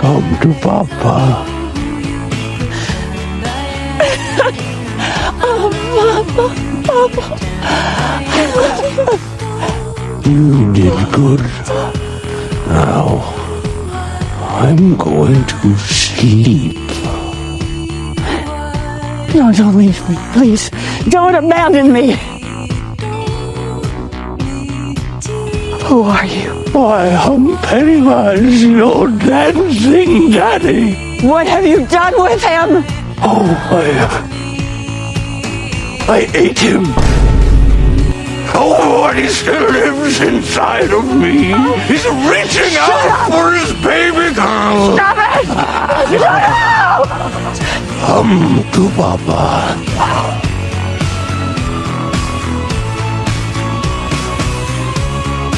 Come to Papa. You did good. Now, I'm going to sleep. No, don't leave me, please. Don't abandon me. Who are you? I am Pennywise, your dancing daddy. What have you done with him? Oh, I ate him. Oh, but he still lives inside of me. He's reaching out for his baby girl. Stop it! No! Come to Papa.